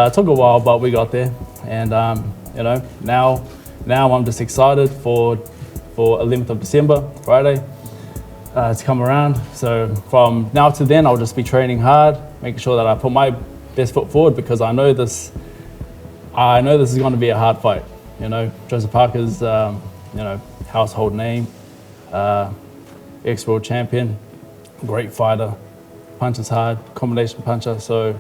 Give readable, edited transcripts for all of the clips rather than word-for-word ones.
It took a while, but we got there, and you know, now I'm just excited for 11th of December, Friday, to come around. So from now to then, I'll just be training hard, making sure that I put my best foot forward, because I know this is going to be a hard fight. You know, Joseph Parker's you know, household name, ex-world champion, great fighter, punches hard, combination puncher. So,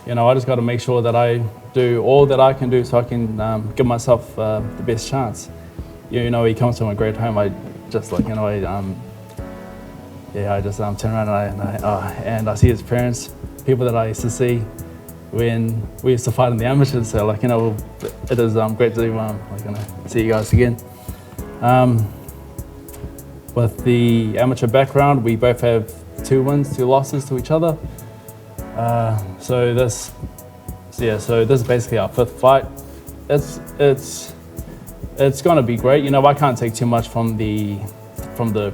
you know, I just got to make sure that I do all that I can do so I can give myself the best chance. You know, he comes from a great home. I just like, you know, I just turn around and I see his parents, people that I used to see when we used to fight in the amateurs. So, like, you know, it is great to like, you know, see you guys again. With the amateur background, we both have 2 wins, 2 losses to each other. So this is basically our 5th fight. It's gonna be great. You know, I can't take too much from the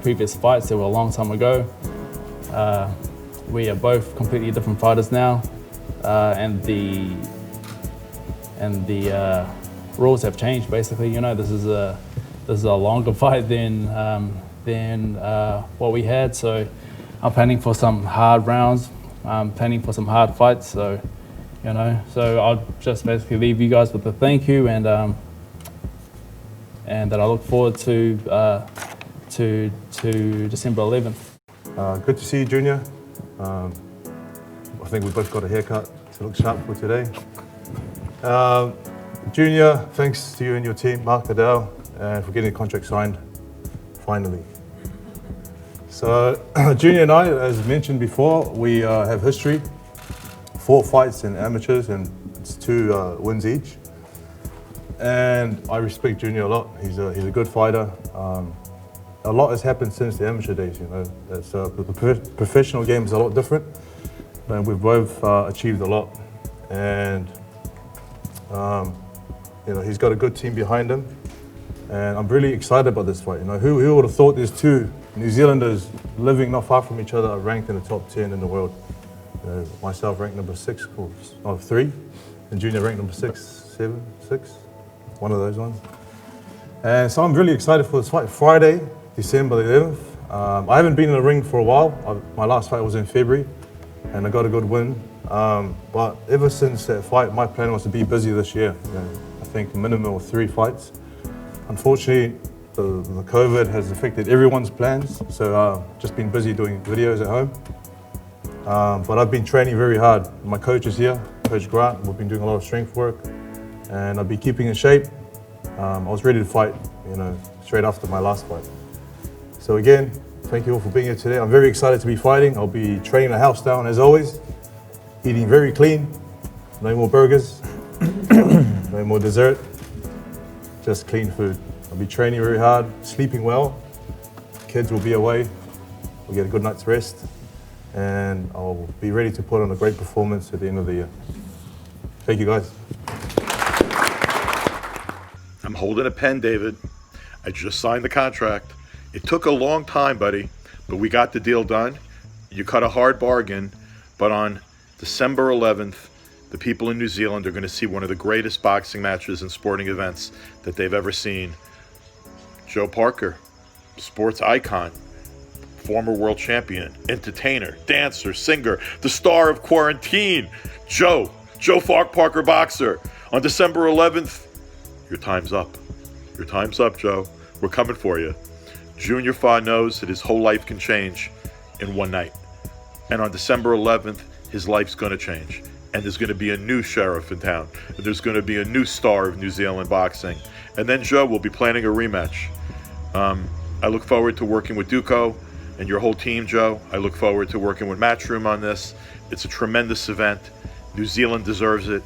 previous fights. They were a long time ago. We are both completely different fighters now, and the rules have changed. Basically, you know, this is a longer fight than what we had. So I'm planning for some hard rounds. I'm planning for some hard fights, so, you know, so I'll just basically leave you guys with a thank you, and that I look forward to December 11th. Good to see you, Junior. I think we both got a haircut to look sharp for today. Junior, thanks to you and your team, Mark Adele, for getting the contract signed, finally. So, Junior and I, as mentioned before, we have history, 4 fights in amateurs, and it's 2 wins each. And I respect Junior a lot. He's a good fighter. A lot has happened since the amateur days, you know. The professional game is a lot different, and we've both achieved a lot. And you know, he's got a good team behind him, and I'm really excited about this fight. You know, who would have thought there's 2 New Zealanders living not far from each other are ranked in the top 10 in the world. You know, myself ranked number 6, or 3, and Junior ranked number 6, 7, 6, one of those ones. And so I'm really excited for this fight. Friday, December the 11th. I haven't been in the ring for a while. My last fight was in February, and I got a good win. But ever since that fight, my plan was to be busy this year. You know, I think minimum of 3 fights. Unfortunately, the COVID has affected everyone's plans, so just been busy doing videos at home. But I've been training very hard. My coach is here, Coach Grant. We've been doing a lot of strength work, and I've been keeping in shape. I was ready to fight, you know, straight after my last fight. So again, thank you all for being here today. I'm very excited to be fighting. I'll be training the house down as always, eating very clean, no more burgers, no more dessert, just clean food. I'll be training very hard, sleeping well. Kids will be away. We'll get a good night's rest, and I'll be ready to put on a great performance at the end of the year. Thank you, guys. I'm holding a pen, David. I just signed the contract. It took a long time, buddy, but we got the deal done. You cut a hard bargain, but on December 11th, the people in New Zealand are going to see one of the greatest boxing matches and sporting events that they've ever seen. Joe Parker, sports icon, former world champion, entertainer, dancer, singer, the star of Quarantine, Joe Parker boxer. On December 11th, your time's up. Your time's up, Joe. We're coming for you. Junior Fa knows that his whole life can change in one night. And on December 11th, his life's going to change. And there's going to be a new sheriff in town. And there's going to be a new star of New Zealand boxing. And then Joe will be planning a rematch. I look forward to working with Duco and your whole team, Joe. I look forward to working with Matchroom on this. It's a tremendous event. New Zealand deserves it.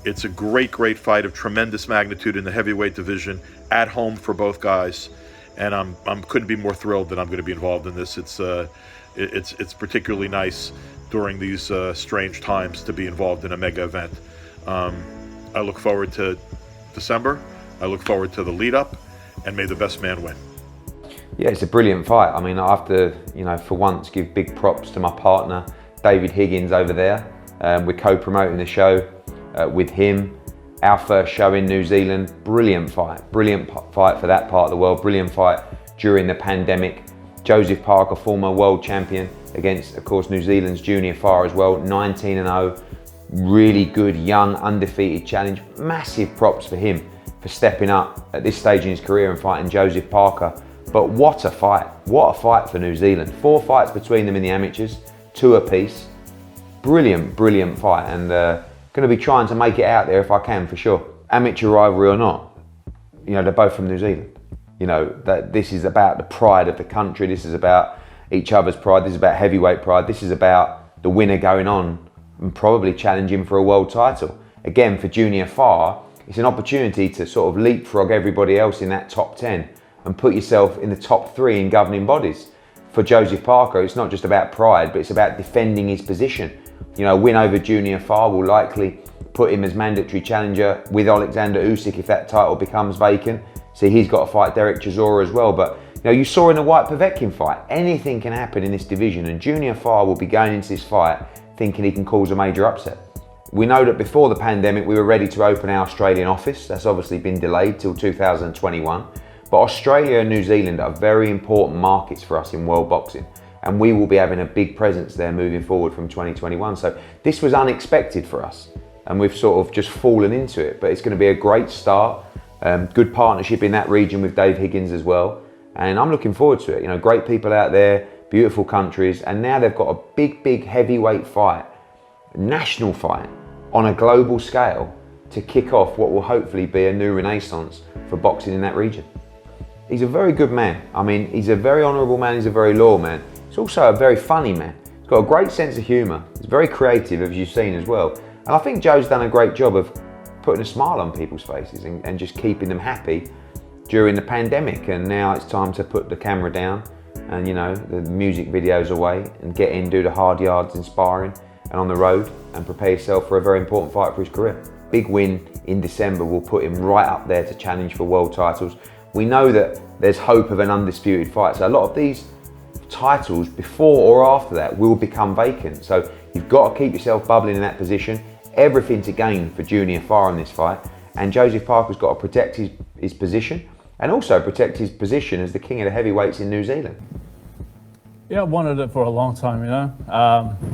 It's a great, great fight of tremendous magnitude in the heavyweight division at home for both guys. And I'm couldn't be more thrilled that I'm going to be involved in this. It's particularly nice during these strange times to be involved in a mega event. I look forward to December. I look forward to the lead up, and may the best man win. Yeah, it's a brilliant fight. I mean, I have to, for once, give big props to my partner, David Higgins over there. We're co-promoting the show with him. Our first show in New Zealand. Brilliant fight for that part of the world. Brilliant fight during the pandemic. Joseph Parker, former world champion, against, of course, New Zealand's Junior Farr as well, 19-0. Really good, young, undefeated challenge. Massive props for him for stepping up at this stage in his career and fighting Joseph Parker. But what a fight. What a fight for New Zealand. 4 fights between them in the amateurs, 2 apiece. Brilliant, brilliant fight. And going to be trying to make it out there if I can, for sure. Amateur rivalry or not, they're both from New Zealand. That this is about the pride of the country. This is about each other's pride. This is about heavyweight pride. This is about the winner going on and probably challenging for a world title. Again, for Junior Farr, it's an opportunity to sort of leapfrog everybody else in that top 10 and put yourself in the top 3 in governing bodies. For Joseph Parker, it's not just about pride, but it's about defending his position. A win over Junior Farr will likely put him as mandatory challenger with Alexander Usyk if that title becomes vacant. See, he's got to fight Derek Chisora as well. But you saw in the White Povetkin fight, anything can happen in this division, and Junior Farr will be going into this fight thinking he can cause a major upset. We know that before the pandemic, we were ready to open our Australian office. That's obviously been delayed till 2021. But Australia and New Zealand are very important markets for us in world boxing, and we will be having a big presence there moving forward from 2021. So this was unexpected for us, and we've sort of just fallen into it. But it's going to be a great start. Good partnership in that region with Dave Higgins as well. And I'm looking forward to it. Great people out there, beautiful countries, and now they've got a big, big heavyweight fight, national fight on a global scale to kick off what will hopefully be a new renaissance for boxing in that region. He's a very good man. I mean, he's a very honourable man, he's a very loyal man. He's also a very funny man. He's got a great sense of humour. He's very creative, as you've seen as well. And I think Joe's done a great job of putting a smile on people's faces and just keeping them happy during the pandemic. And now it's time to put the camera down and the music videos away and get in, do the hard yards in sparring and on the road and prepare yourself for a very important fight for his career. Big win in December will put him right up there to challenge for world titles. We know that there's hope of an undisputed fight, so a lot of these titles before or after that will become vacant. So you've got to keep yourself bubbling in that position. Everything to gain for Junior Farr in this fight, and Joseph Parker's got to protect his position and also protect his position as the king of the heavyweights in New Zealand. Yeah, I wanted it for a long time,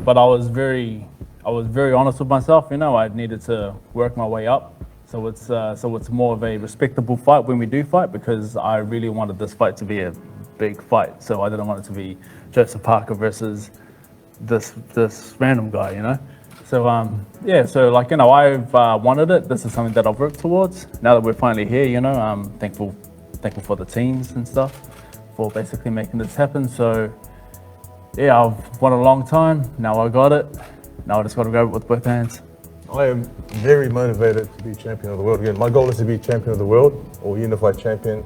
but I was very honest with myself. I needed to work my way up. So it's more of a respectable fight when we do fight, because I really wanted this fight to be a big fight. So I didn't want it to be Joseph Parker versus this random guy, So I've wanted it. This is something that I've worked towards. Now that we're finally here, I'm thankful for the teams and stuff for basically making this happen. So yeah, I've wanted a long time. Now I got it. Now I just got to grab it with both hands. I am very motivated to be champion of the world again. My goal is to be champion of the world or unified champion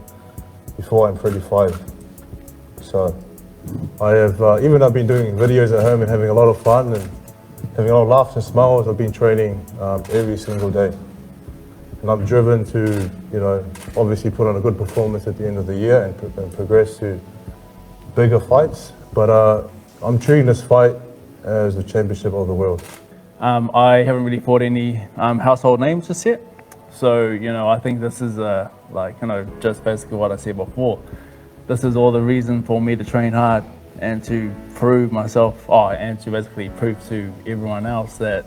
before I'm 35. So I have, even though I've been doing videos at home and having a lot of fun and having a lot of laughs and smiles, I've been training every single day. And I'm driven to, obviously put on a good performance at the end of the year and progress to bigger fights. But I'm treating this fight as the championship of the world. I haven't really fought any household names just yet. So, I think this is just basically what I said before. This is all the reason for me to train hard and to prove myself, and to basically prove to everyone else that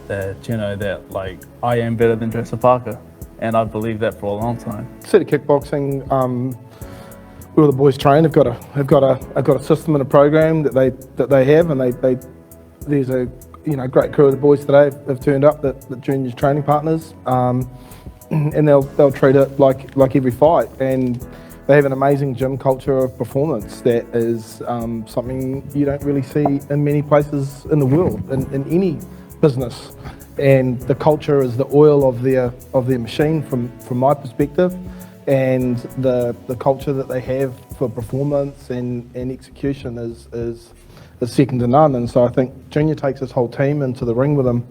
I am better than Joseph Parker. And I've believed that for a long time. City Kickboxing, where the boys train, have got a system and a program that they have, and there's a great crew of the boys today have turned up, the juniors training partners, and they'll treat it like every fight, and they have an amazing gym culture of performance that is something you don't really see in many places in the world, in any business. And the culture is the oil of their machine from my perspective, and the culture that they have for performance and execution is second to none. And so I think Junior takes his whole team into the ring with him,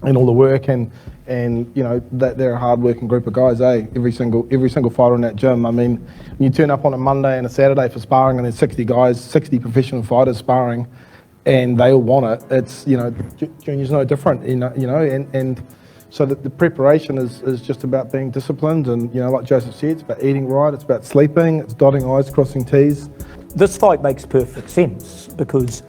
and all the work, and that they're a hard-working group of guys. Every single fighter in that gym. I mean, when you turn up on a Monday and a Saturday for sparring, and there's 60 guys, 60 professional fighters sparring, and they all want it. It's Junior's no different. And so the preparation is just about being disciplined, and like Joseph said, it's about eating right, it's about sleeping, it's dotting I's, crossing T's. This fight makes perfect sense because,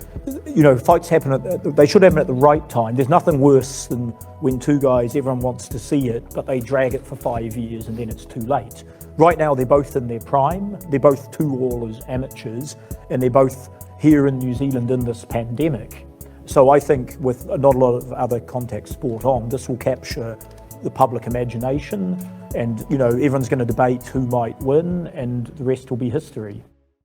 fights happen they should happen at the right time. There's nothing worse than when two guys, everyone wants to see it, but they drag it for 5 years and then it's too late. Right now, they're both in their prime. They're both all as amateurs, and they're both here in New Zealand in this pandemic. So I think with not a lot of other contact sport on, this will capture the public imagination, and everyone's going to debate who might win, and the rest will be history.